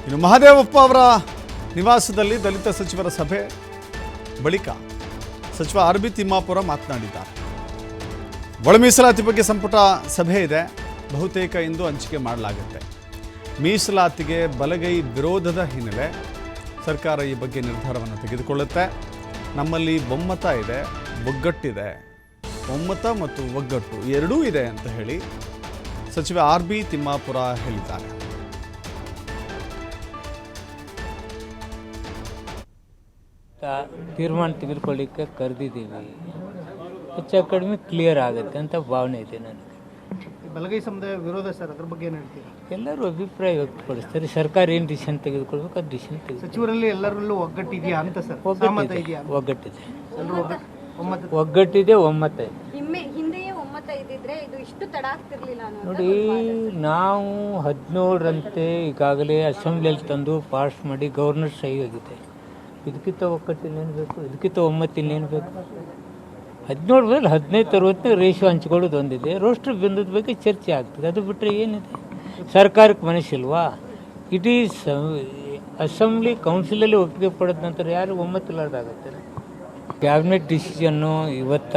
ಇನ್ನು ಮಹದೇವಪ್ಪ ಅವರ ನಿವಾಸದಲ್ಲಿ ದಲಿತ ಸಚಿವರ ಸಭೆ ಬಳಿಕ ಸಚಿವ ಆರ್.ಬಿ. ತಿಮ್ಮಾಪುರ ಮಾತನಾಡಿದ್ದಾರೆ. ಒಳ ಮೀಸಲಾತಿ ಬಗ್ಗೆ ಸಂಪುಟ ಸಭೆ ಇದೆ, ಬಹುತೇಕ ಇಂದು ಹಂಚಿಕೆ ಮಾಡಲಾಗುತ್ತೆ. ಮೀಸಲಾತಿಗೆ ಬಲಗೈ ವಿರೋಧದ ಹಿನ್ನೆಲೆ ಸರ್ಕಾರ ಈ ಬಗ್ಗೆ ನಿರ್ಧಾರವನ್ನು ತೆಗೆದುಕೊಳ್ಳುತ್ತೆ. ನಮ್ಮಲ್ಲಿ ಒಮ್ಮತ ಇದೆ, ಒಗ್ಗಟ್ಟಿದೆ, ಒಮ್ಮತ ಮತ್ತು ಒಗ್ಗಟ್ಟು ಎರಡೂ ಇದೆ ಅಂತ ಹೇಳಿ ಸಚಿವ ಆರ್.ಬಿ. ತಿಮ್ಮಾಪುರ ಹೇಳಿದ್ದಾರೆ. ತೀರ್ಮಾನ ತೆಗೆದುಕೊಳ್ಳಿಕ್ಕೆ ಕರೆದಿದ್ದೀವಿ, ಹೆಚ್ಚು ಕಡಿಮೆ ಕ್ಲಿಯರ್ ಆಗುತ್ತೆ ಅಂತ ಭಾವನೆ ಇದೆ ನನಗೆ. ಬಲಗೈ ಸಮುದಾಯ ವಿರೋಧ ಸರ್, ಅದ್ರ ಬಗ್ಗೆ ಏನು ಹೇಳ್ತೀರಾ? ಎಲ್ಲರೂ ಅಭಿಪ್ರಾಯ ವ್ಯಕ್ತಪಡಿಸ್ತಾರೆ. ಸರ್ಕಾರ ಏನು ಡಿಸಿಷನ್ ತೆಗೆದುಕೊಳ್ಬೇಕು ಅದು ಡಿಸಿಷನ್ ತೆಗೆದು. ಸಚಿವರಲ್ಲಿ ಎಲ್ಲರಲ್ಲೂ ಒಗ್ಗಟ್ಟಿದೆಯಾ ಅಂತ ಸರ್? ಒಗ್ಗಟ್ಟಿದೆ, ಒಗ್ಗಟ್ಟಿದೆ, ಒಮ್ಮತ ಒಗ್ಗಟ್ಟಿದೆ, ಒಮ್ಮತ ಇದೆ. ಹಿಂದೆಯೇ ಒಮ್ಮತ ಇದ್ದಿದ್ರೆ ಇದು ಇಷ್ಟು ತಡ ಆಗ್ತಿರ್ಲಿಲ್ಲ ನೋಡಿ, ನಾವು 17ರಂತೆ ಈಗಾಗಲೇ ಅಸೆಂಬ್ಲಿಯಲ್ಲಿ ತಂದು ಪಾಸ್ ಮಾಡಿ ಗವರ್ನರ್ ಸಹಿ ಆಗಿದೆ. ಇದಕ್ಕಿಂತ ಒಗ್ಗಟ್ಟಿಲ್ಲೇನು ಬೇಕು? ಇದಕ್ಕಿಂತ ಒಮ್ಮತ್ತಿಲ್ಲೇನು ಬೇಕು? 17 ಬದಲು 15 ತರುವತ್ತು ರೇಷು ಹಂಚಿಕೊಳ್ಳೋದು ಒಂದಿದೆ. ರೋಸ್ಟರ್ ಬಿಂದುದ ಬಗ್ಗೆ ಚರ್ಚೆ ಆಗ್ತದೆ, ಅದು ಬಿಟ್ಟರೆ ಏನಿದೆ? ಸರ್ಕಾರಕ್ಕೆ ಮನಸ್ಸಿಲ್ವಾ? ಇಡೀ ಅಸೆಂಬ್ಲಿ ಕೌನ್ಸಿಲಲ್ಲಿ ಒಪ್ಪಿಗೆ ಪಡೆದ ನಂತರ ಯಾರು ಒಮ್ಮತ್ತಿಲ್ಲಾರ್ದಾಗತ್ತೆ? ಕ್ಯಾಬಿನೆಟ್ ಡಿಸಿಷನ್ನು ಇವತ್ತ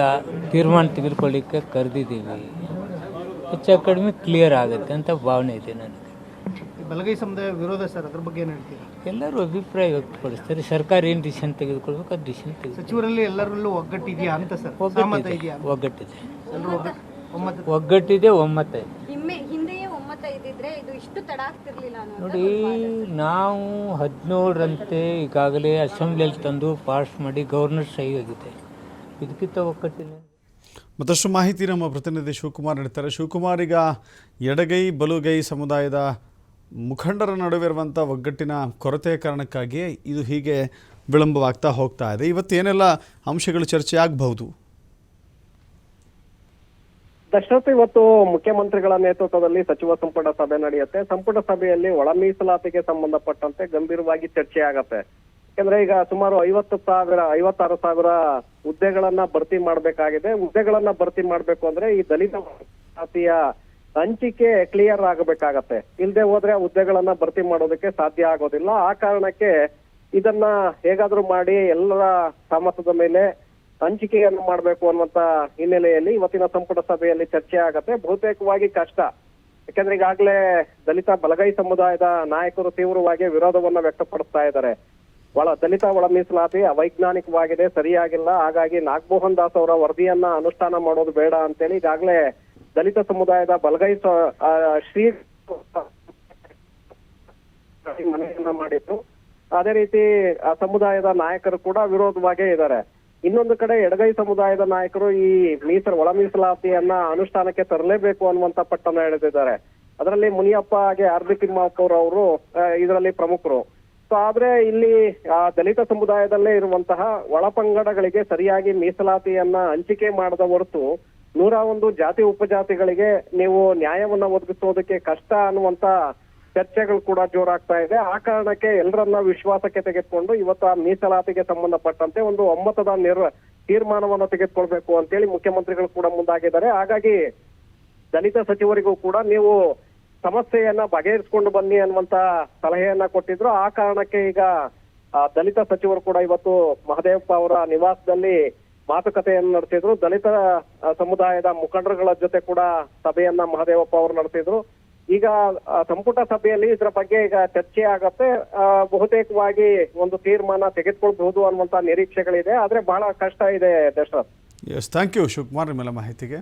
ತೀರ್ಮಾನ ತೆಗೆದುಕೊಳ್ಳಿಕ್ಕೆ ಕರೆದಿದ್ದೀವಿ, ಹೆಚ್ಚು ಕಡಿಮೆ ಕ್ಲಿಯರ್ ಆಗುತ್ತೆ ಅಂತ ಭಾವನೆ ಇದೆ ನನಗೆ. ಬಲಗೈ ಸಮುದಾಯ ವಿರೋಧ ಸರ್, ಅದ್ರ ಬಗ್ಗೆ ಏನು ಹೇಳ್ತೀರಾ? ಎಲ್ಲರೂ ಅಭಿಪ್ರಾಯ ವ್ಯಕ್ತಪಡಿಸ್ತಾರೆ. ಸರ್ಕಾರ ಏನು ಡಿಸಿಷನ್ ತೆಗೆದುಕೊಳ್ಬೇಕು ಅದು ಡಿಸಿಷನ್ ತೆಗೆದು. ಸಚಿವರಲ್ಲಿ ಎಲ್ಲರಲ್ಲೂ ಒಗ್ಗಟ್ಟಿದೆಯಾ ಅಂತ ಸರ್? ಒಗ್ಗಟ್ಟಿದೆ, ಒಗ್ಗಟ್ಟಿದೆ, ಒಮ್ಮತ ಒಗ್ಗಟ್ಟಿದೆ, ಒಮ್ಮತ ಇದೆ. ಹಿಂದೆಯೇ ಒಮ್ಮತ ಇದ್ದಿದ್ರೆ ಇದು ಇಷ್ಟು ತಡ ಆಗ್ತಿರ್ಲಿಲ್ಲ ನೋಡಿ, ನಾವು 17ರಂತೆ ಈಗಾಗಲೇ ಅಸೆಂಬ್ಲಿಯಲ್ಲಿ ತಂದು ಪಾಸ್ ಮಾಡಿ ಗವರ್ನರ್ ಸಹಿ ಆಗಿದೆ. ಇದಕ್ಕಿಂತ ಒಗ್ಗಟ್ಟಿಲ್ಲ. ಮತ್ತಷ್ಟು ಮಾಹಿತಿ ನಮ್ಮ ಪ್ರತಿನಿಧಿ ಶಿವಕುಮಾರ್ ನೀಡ್ತಾರೆ. ಶಿವಕುಮಾರ್, ಈಗ ಎಡಗೈ ಬಲುಗೈ ಸಮುದಾಯದ ಮುಖಂಡರ ನಡುವೆ ಇರುವಂಥ ಒಗ್ಗಟ್ಟಿನ ಕೊರತೆಯ ಕಾರಣಕ್ಕಾಗಿ ಇದು ಹೀಗೆ ವಿಳಂಬವಾಗ್ತಾ ಹೋಗ್ತಾ ಇದೆ. ಇವತ್ತು ಏನೆಲ್ಲ ಅಂಶಗಳು ಚರ್ಚೆ ಆಗಬಹುದು? ದಶರಥ್, ಇವತ್ತು ಮುಖ್ಯಮಂತ್ರಿಗಳ ನೇತೃತ್ವದಲ್ಲಿ ಸಚಿವ ಸಂಪುಟ ಸಭೆ ನಡೆಯುತ್ತೆ. ಸಂಪುಟ ಸಭೆಯಲ್ಲಿ ಒಳ ಮೀಸಲಾತಿಗೆ ಸಂಬಂಧಪಟ್ಟಂತೆ ಗಂಭೀರವಾಗಿ ಚರ್ಚೆ ಆಗತ್ತೆ. ಯಾಕಂದ್ರೆ ಈಗ ಸುಮಾರು 56,000 ಹುದ್ದೆಗಳನ್ನ ಭರ್ತಿ ಮಾಡ್ಬೇಕಾಗಿದೆ. ಹುದ್ದೆಗಳನ್ನ ಭರ್ತಿ ಮಾಡ್ಬೇಕು ಅಂದ್ರೆ ಈ ದಲಿತ ಮೀಸಲಾತಿಯ ಹಂಚಿಕೆ ಕ್ಲಿಯರ್ ಆಗಬೇಕಾಗತ್ತೆ. ಇಲ್ಲದೆ ಹೋದ್ರೆ ಹುದ್ದೆಗಳನ್ನ ಭರ್ತಿ ಮಾಡೋದಕ್ಕೆ ಸಾಧ್ಯ ಆಗೋದಿಲ್ಲ. ಆ ಕಾರಣಕ್ಕೆ ಇದನ್ನ ಹೇಗಾದ್ರೂ ಮಾಡಿ ಎಲ್ಲರ ಸಹಮತದ ಮೇಲೆ ಹಂಚಿಕೆಯನ್ನು ಮಾಡಬೇಕು ಅನ್ನುವಂತ ಹಿನ್ನೆಲೆಯಲ್ಲಿ ಇವತ್ತಿನ ಸಂಪುಟ ಸಭೆಯಲ್ಲಿ ಚರ್ಚೆ ಆಗತ್ತೆ. ಬಹುತೇಕವಾಗಿ ಕಷ್ಟ, ಯಾಕಂದ್ರೆ ಈಗಾಗಲೇ ದಲಿತ ಬಲಗೈ ಸಮುದಾಯದ ನಾಯಕರು ತೀವ್ರವಾಗಿ ವಿರೋಧವನ್ನ ವ್ಯಕ್ತಪಡಿಸ್ತಾ ಇದ್ದಾರೆ. ದಲಿತ ಒಳ ಮೀಸಲಾತಿ ಅವೈಜ್ಞಾನಿಕವಾಗಿದೆ, ಸರಿಯಾಗಿಲ್ಲ. ಹಾಗಾಗಿ ನಾಗಮೋಹನ್ ದಾಸ್ ಅವರ ವರದಿಯನ್ನ ಅನುಷ್ಠಾನ ಮಾಡೋದು ಬೇಡ ಅಂತೇಳಿ ಈಗಾಗಲೇ ದಲಿತ ಸಮುದಾಯದ ಬಲಗೈ ಶ್ರೀ ಮನವಿಯನ್ನ ಮಾಡಿದ್ರು. ಅದೇ ರೀತಿ ಆ ಸಮುದಾಯದ ನಾಯಕರು ಕೂಡ ವಿರೋಧವಾಗೇ ಇದ್ದಾರೆ. ಇನ್ನೊಂದು ಕಡೆ ಎಡಗೈ ಸಮುದಾಯದ ನಾಯಕರು ಈ ಒಳ ಮೀಸಲಾತಿಯನ್ನ ಅನುಷ್ಠಾನಕ್ಕೆ ತರಲೇಬೇಕು ಅನ್ನುವಂತ ಪಟ್ಟನ್ನ ಎಳೆದಿದ್ದಾರೆ. ಅದರಲ್ಲಿ ಮುನಿಯಪ್ಪ ಹಾಗೆ ಆರ್.ಬಿ. ತಿಮ್ಮಾಪುರ ಅವರು ಇದರಲ್ಲಿ ಪ್ರಮುಖರು. ಸೊ ಆದ್ರೆ ಇಲ್ಲಿ ದಲಿತ ಸಮುದಾಯದಲ್ಲೇ ಇರುವಂತಹ ಒಳಪಂಗಡಗಳಿಗೆ ಸರಿಯಾಗಿ ಮೀಸಲಾತಿಯನ್ನ ಹಂಚಿಕೆ ಮಾಡದ ಹೊರತು 101 ಜಾತಿ ಉಪಜಾತಿಗಳಿಗೆ ನೀವು ನ್ಯಾಯವನ್ನ ಒದಗಿಸೋದಕ್ಕೆ ಕಷ್ಟ ಅನ್ನುವಂತ ಚರ್ಚೆಗಳು ಕೂಡ ಜೋರಾಗ್ತಾ ಇದೆ. ಆ ಕಾರಣಕ್ಕೆ ಎಲ್ಲರನ್ನ ವಿಶ್ವಾಸಕ್ಕೆ ತೆಗೆದುಕೊಂಡು ಇವತ್ತು ಆ ಮೀಸಲಾತಿಗೆ ಸಂಬಂಧಪಟ್ಟಂತೆ ಒಂದು ಒಮ್ಮತದ ತೀರ್ಮಾನವನ್ನು ತೆಗೆದುಕೊಳ್ಬೇಕು ಅಂತೇಳಿ ಮುಖ್ಯಮಂತ್ರಿಗಳು ಕೂಡ ಮುಂದಾಗಿದ್ದಾರೆ. ಹಾಗಾಗಿ ದಲಿತ ಸಚಿವರಿಗೂ ಕೂಡ ನೀವು ಸಮಸ್ಯೆಯನ್ನ ಬಗೆಹರಿಸಿಕೊಂಡು ಬನ್ನಿ ಅನ್ನುವಂತ ಸಲಹೆಯನ್ನ ಕೊಟ್ಟಿದ್ರು. ಆ ಕಾರಣಕ್ಕೆ ಈಗ ದಲಿತ ಸಚಿವರು ಕೂಡ ಇವತ್ತು ಮಹದೇವಪ್ಪ ಅವರ ನಿವಾಸದಲ್ಲಿ ಮಾತುಕತೆಯನ್ನು ನಡೆಸಿದ್ರು. ದಲಿತ ಸಮುದಾಯದ ಮುಖಂಡರುಗಳ ಜೊತೆ ಕೂಡ ಸಭೆಯನ್ನ ಮಹದೇವಪ್ಪ ಅವರು ನಡೆಸಿದ್ರು. ಈಗ ಸಂಪುಟ ಸಭೆಯಲ್ಲಿ ಇದರ ಬಗ್ಗೆ ಈಗ ಚರ್ಚೆ ಆಗತ್ತೆ. ಬಹುತೇಕವಾಗಿ ಒಂದು ತೀರ್ಮಾನ ತೆಗೆದುಕೊಳ್ಬಹುದು ಅನ್ನುವಂತ ನಿರೀಕ್ಷೆಗಳಿದೆ. ಆದ್ರೆ ಬಹಳ ಕಷ್ಟ ಇದೆ Dasharath. Yes, thank you Shivakumar ನಿಮ್ಮೆಲ್ಲ ಮಾಹಿತಿಗೆ.